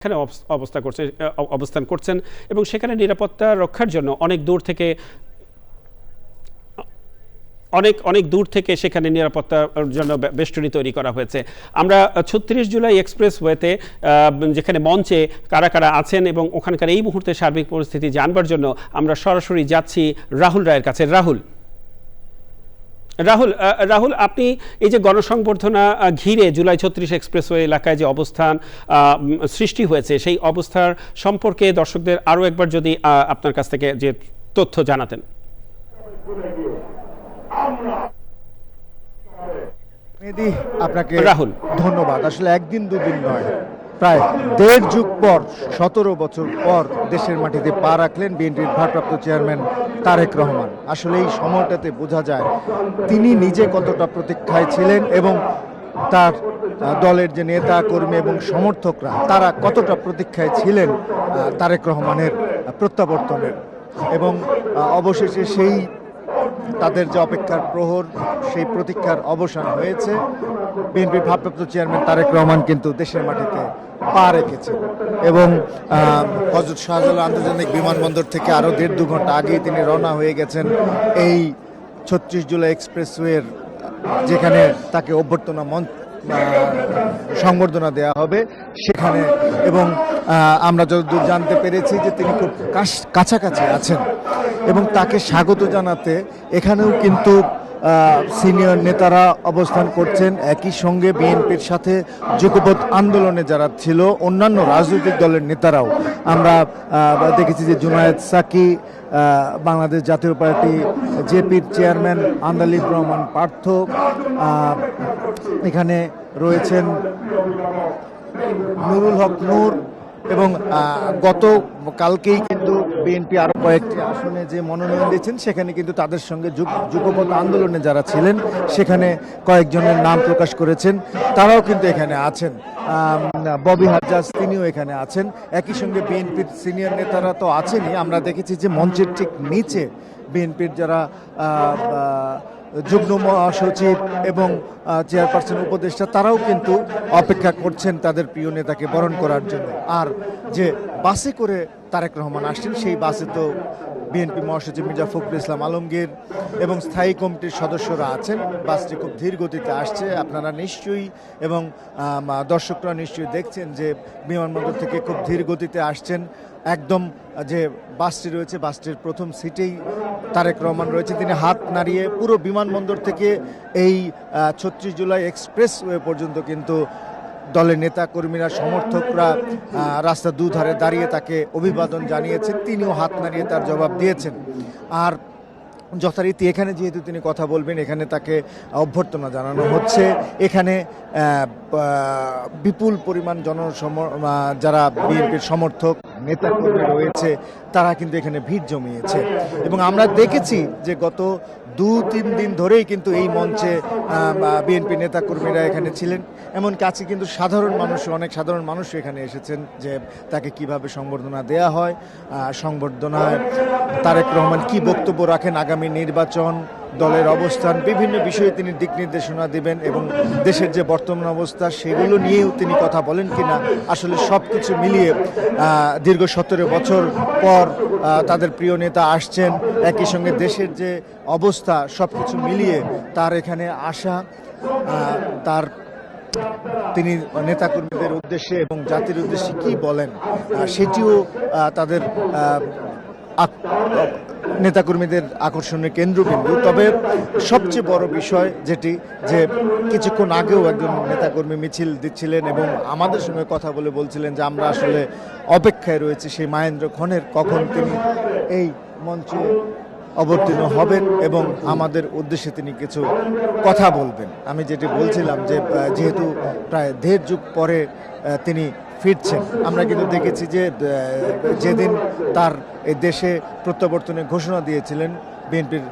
এখানে অবস্থান করছেন এবং সেখানে নিরাপত্তা রক্ষার জন্য অনেক দূর থেকে সেখানে নিরাপত্তার জন্য বেষ্টনী তৈরি করা হয়েছে। আমরা ৩৬ জুলাই এক্সপ্রেসওয়েতে যেখানে মঞ্চে কারা কারা আছেন এবং ওখানকার এই মুহূর্তে সার্বিক পরিস্থিতি জানবার জন্য আমরা সরাসরি যাচ্ছি রাহুল রায়ের কাছে। রাহুল, আপনি এই যে গণসংবর্ধনা ঘিরে জুলাই ৩৬ এক্সপ্রেসওয়ে এলাকায় যে অবস্থান সৃষ্টি হয়েছে সেই অবস্থার সম্পর্কে দর্শকদের আরও একবার যদি আপনার কাছ থেকে যে তথ্য জানাতেন। আপনাকে রাহুল ধন্যবাদ। আসলে একদিন দুদিন নয়, প্রায় ১.৫ যুগ পর ১৭ বছর পর দেশের মাটিতে পা রাখলেন বিএনপির ভারপ্রাপ্ত চেয়ারম্যান তারেক রহমান। আসলে এই সময়টাতে বোঝা যায় তিনি নিজে কতটা প্রতীক্ষায় ছিলেন এবং তার দলের যে নেতা কর্মী এবং সমর্থকরা তারা কতটা প্রতীক্ষায় ছিলেন তারেক রহমানের প্রত্যাবর্তনের। এবং অবশেষে সেই তাদের যে অপেক্ষার প্রহর, সেই প্রতীক্ষার অবসান হয়েছে। বিএনপির ভারপ্রাপ্ত চেয়ারম্যান তারেক রহমান কিন্তু দেশের মাটিতে পা রেখেছেন এবং হযরত শাহজালাল আন্তর্জাতিক বিমানবন্দর থেকে আরও ১.৫-২ ঘন্টা আগেই তিনি রওনা হয়ে গেছেন এই ৩৬ জুলাই এক্সপ্রেসওয়ের যেখানে তাকে অভ্যর্থনা সংবর্ধনা দেওয়া হবে সেখানে। এবং আমরা যতদূর জানতে পেরেছি যে তিনি খুব কাছাকাছি আছেন এবং তাকে স্বাগত জানাতে এখানেও কিন্তু সিনিয়র নেতারা অবস্থান করছেন। একই সঙ্গে বিএনপির সাথে যুগপৎ আন্দোলনে যারা ছিল অন্যান্য রাজনৈতিক দলের নেতারাও আমরা দেখেছি যে জুনায়েদ সাকি, বাংলাদেশ জাতীয় পার্টি জেপির চেয়ারম্যান আন্দালিব রহমান পার্থ, এখানে রয়েছেন নুরুল হক নূর এবং গতকালকেই কিন্তু বিএনপি আরও কয়েকটি আসনে যে মনোনয়ন দিয়েছেন সেখানে কিন্তু তাদের সঙ্গে যুগপৎ আন্দোলনে যারা ছিলেন সেখানে কয়েকজনের নাম প্রকাশ করেছেন, তারাও কিন্তু এখানে আছেন। ববি হাজ্জাজ তিনিও এখানে আছেন। একই সঙ্গে বিএনপির সিনিয়র নেতারা তো আছেনই, আমরা দেখেছি যে মঞ্চের ঠিক নিচে বিএনপির যারা যুগ্ম মহাসচিব এবং চেয়ারপারসন উপদেষ্টা তারাও কিন্তু অপেক্ষা করছেন তাদের প্রিয় নেতাকে বরণ করার জন্য। আর যে বাসে করে তারেক রহমান আসছেন সেই বাসে তো বিএনপি মহাসচিব মির্জা ফখরুল ইসলাম আলমগীর এবং স্থায়ী কমিটির সদস্যরা আছেন। বাসটি খুব ধীর গতিতে আসছে, আপনারা নিশ্চয়ই এবং দর্শকরা নিশ্চয়ই দেখছেন যে বিমানবন্দর থেকে খুব ধীর গতিতে আসছেন। একদম যে বাসটি রয়েছে বাসটির প্রথম সিটেই তারেক রহমান রয়েছে, তিনি হাত নাড়িয়ে পুরো বিমানবন্দর থেকে এই ৩৬ জুলাই এক্সপ্রেসওয়ে পর্যন্ত কিন্তু দলের নেতা কর্মীরা সমর্থকরা রাস্তার দুধারে দাঁড়িয়ে তাকে অভিবাদন জানিয়েছেন, তিনিও হাত নাড়িয়ে তার জবাব দিয়েছেন। আর যথারীতি এখানে যেহেতু তিনি কথা বলবেন এখানে তাকে অভ্যর্থনা জানানো হচ্ছে। এখানে বিপুল পরিমাণ যারা বিএনপির সমর্থক নেতাকর্মী রয়েছে তারা কিন্তু এখানে ভিড় জমিয়েছে এবং আমরা দেখেছি যে গত ২-৩ দিন ধরেই কিন্তু এই মঞ্চে বিএনপি নেতাকর্মীরা এখানে ছিলেন। এমন কাছে কিন্তু অনেক সাধারণ মানুষ এখানে এসেছেন যে তাকে কিভাবে সংবর্ধনা দেয়া হয়, সংবর্ধনায় তারেক রহমান কি বক্তব্য রাখেন, আগামী নির্বাচন, দলের অবস্থান, বিভিন্ন বিষয়ে তিনি দিক নির্দেশনা দেবেন এবং দেশের যে বর্তমান অবস্থা সেগুলো নিয়েও তিনি কথা বলেন কিনা। আসলে সব কিছু মিলিয়ে দীর্ঘ ১৭ বছর পর তাদের প্রিয় নেতা আসছেন, একই সঙ্গে দেশের যে অবস্থা সব কিছু মিলিয়ে তার এখানে আসা, তিনি নেতাকর্মীদের উদ্দেশ্যে এবং জাতির উদ্দেশ্যে কি বলেন সেটিও তাদের নেতাকর্মীদের আকর্ষণের কেন্দ্রবিন্দু। তবে সবচেয়ে বড় বিষয় যেটি যে কিছুক্ষণ আগেও একজন নেতাকর্মী মিছিল দিচ্ছিলেন এবং আমাদের সঙ্গে কথা বলে বলছিলেন যে আমরা আসলে অপেক্ষায় রয়েছি সেই মহেন্দ্র ক্ষণের কখন তিনি এই মঞ্চে অবতীর্ণ হবেন এবং আমাদের উদ্দেশ্যে তিনি কিছু কথা বলবেন। আমি যেটি বলছিলাম যে যেহেতু প্রায় ১.৫ যুগ পরে তিনি ফিরছেন, আমরা কিন্তু দেখেছি যে যেদিন তার এই দেশে প্রত্যাবর্তনের ঘোষণা দিয়েছিলেন বিএনপির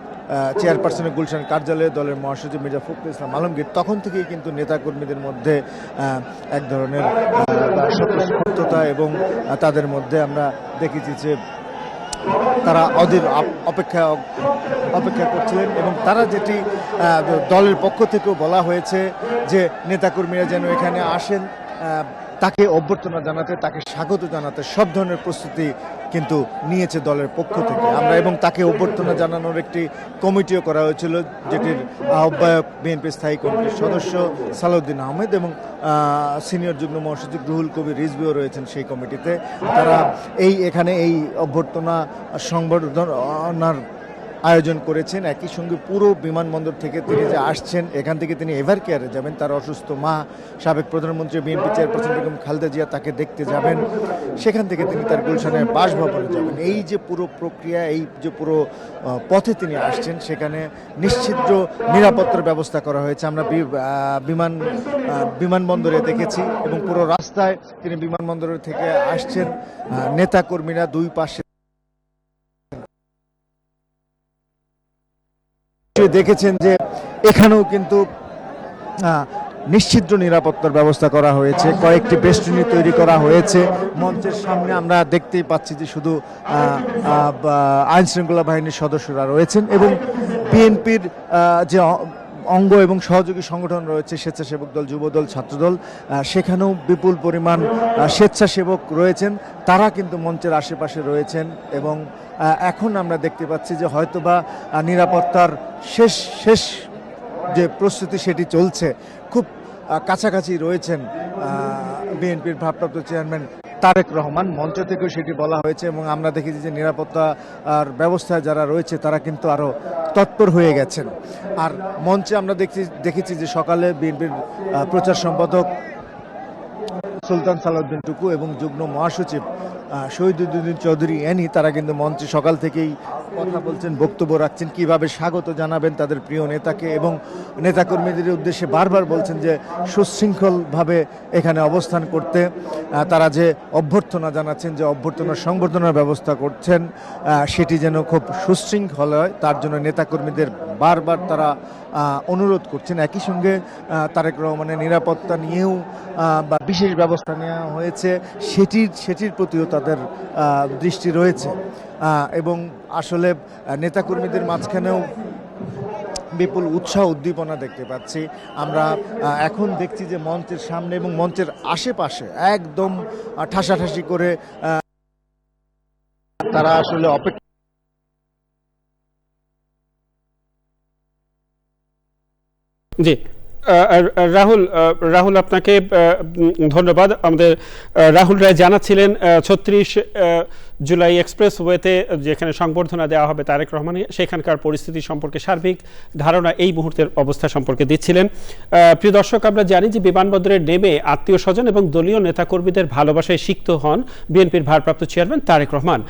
চেয়ারপারসনের গুলশান কার্যালয়ে দলের মহাসচিব মির্জা ফখরুল ইসলাম আলমগীর, তখন থেকেই কিন্তু নেতাকর্মীদের মধ্যে এক ধরনের স্বতঃস্ফূর্ততা এবং তাদের মধ্যে আমরা দেখেছি যে তারা অধীর অপেক্ষা করছিলেন এবং তারা যেটি দলের পক্ষ থেকেও বলা হয়েছে যে নেতাকর্মীরা যেন এখানে আসেন, তাকে অভ্যর্থনা জানাতে, তাকে স্বাগত জানাতে সব ধরনের প্রস্তুতি কিন্তু নিয়েছে দলের পক্ষ থেকে। আমরা এবং তাকে অভ্যর্থনা জানানোর একটি কমিটিও করা হয়েছিল, যেটির আহ্বায়ক বিএনপি স্থায়ী কমিটির সদস্য সালাউদ্দিন আহমেদ এবং সিনিয়র যুগ্ম মহাসচিব রুহুল কবির রিজভিও রয়েছেন সেই কমিটিতে। তারা এখানে এই অভ্যর্থনা সংবর্ধনার আয়োজন করেছেন। একই সঙ্গে পুরো বিমানবন্দর থেকে তিনি যে আসছেন, এখান থেকে তিনি এভার কেয়ারে যাবেন, তার অসুস্থ মা, সাবেক প্রধানমন্ত্রী বিএনপি চেয়ারপারসন বেগম খালেদা জিয়া তাকে দেখতে যাবেন, সেখান থেকে তিনি তার গুলশানের বাসভবনে যাবেন। এই যে পুরো প্রক্রিয়া, এই যে পুরো পথে তিনি আসছেন, সেখানে নিশ্চিদ্র নিরাপত্তার ব্যবস্থা করা হয়েছে। আমরা বিমানবন্দরে দেখেছি এবং পুরো রাস্তায় তিনি বিমানবন্দরের থেকে আসছেন, নেতাকর্মীরা দুই পাশে দেখেছেন যে এখানেও কিন্তু নিশ্চিদ্র নিরাপত্তার ব্যবস্থা করা হয়েছে, কয়েকটি বেষ্টনী তৈরি করা হয়েছে। মঞ্চের সামনে আমরা দেখতেই পাচ্ছি যে শুধু আইন শৃঙ্খলা বাহিনীর সদস্যরা রয়েছেন এবং বিএনপির যে অঙ্গ এবং সহযোগী সংগঠন রয়েছে, স্বেচ্ছাসেবক দল, যুবদল, ছাত্রদল, সেখানেও বিপুল পরিমাণ স্বেচ্ছাসেবক রয়েছেন। তারা কিন্তু মঞ্চের আশেপাশে রয়েছেন এবং এখন আমরা দেখতে পাচ্ছি যে হয়তোবা নিরাপত্তার শেষ যে প্রস্তুতি সেটি চলছে। খুব কাছাকাছি রয়েছেন বিএনপির ভারপ্রাপ্ত চেয়ারম্যান তারেক রহমান, মঞ্চ থেকেও সেটি বলা হয়েছে এবং আমরা দেখেছি যে নিরাপত্তার ব্যবস্থায় যারা রয়েছে তারা কিন্তু আরও তৎপর হয়ে গেছেন। আর মঞ্চে আমরা দেখেছি যে সকালে বিএনপির প্রচার সম্পাদক সুলতান সালাউদ্দিন টুকু এবং যুগ্ম মহাসচিব শহীদুদ্দিন চৌধুরী এনি, তারা কিন্তু মঞ্চে সকাল থেকেই কথা বলছেন, বক্তব্য রাখছেন, কিভাবে স্বাগত জানাবেন তাদের প্রিয় নেতাকে এবং নেতাকর্মীদের উদ্দেশ্যে বারবার বলছেন যে সুশৃঙ্খলভাবে এখানে অবস্থান করতে। তারা যে অভ্যর্থনা জানাচ্ছেন, যে অভ্যর্থনার সংবর্ধনার ব্যবস্থা করছেন, সেটি যেন খুব সুশৃঙ্খল হয়, তার জন্য নেতাকর্মীদের বারবার তারা অনুরোধ করছেন। একই সঙ্গে তারেক রহমানের নিরাপত্তা নিয়েও বা বিশেষ ব্যবস্থা নেওয়া হয়েছে, সেটির প্রতিও তাদের দৃষ্টি রয়েছে এবং আসলে নেতাকর্মীদের মাঝখানেও বিপুল উৎসাহ উদ্দীপনা দেখতে পাচ্ছি। আমরা এখন দেখছি যে মঞ্চের সামনে এবং মঞ্চের আশেপাশে একদম ঠাসাঠাসি করে তারা আসলে অপেক্ষা। জি, রাহুল আপনাকে ধন্যবাদ। আমাদের রাহুল রায় জানাচ্ছিলেন 36 জুলাই এক্সপ্রেসওয়েতে যেখানে সংবর্ধনা দেওয়া হবে তারেক রহমানের, সেখানকার পরিস্থিতি সম্পর্কে সার্বিক ধারণা এই মুহূর্তের অবস্থা সম্পর্কে দিচ্ছিলেন। প্রিয় দর্শক, আমরা জানি যে বিমানবন্দরে নেমে আত্মীয় স্বজন এবং দলীয় নেতাকর্মীদের ভালোবাসায় সিক্ত হন বিএনপির ভারপ্রাপ্ত চেয়ারম্যান তারেক রহমান।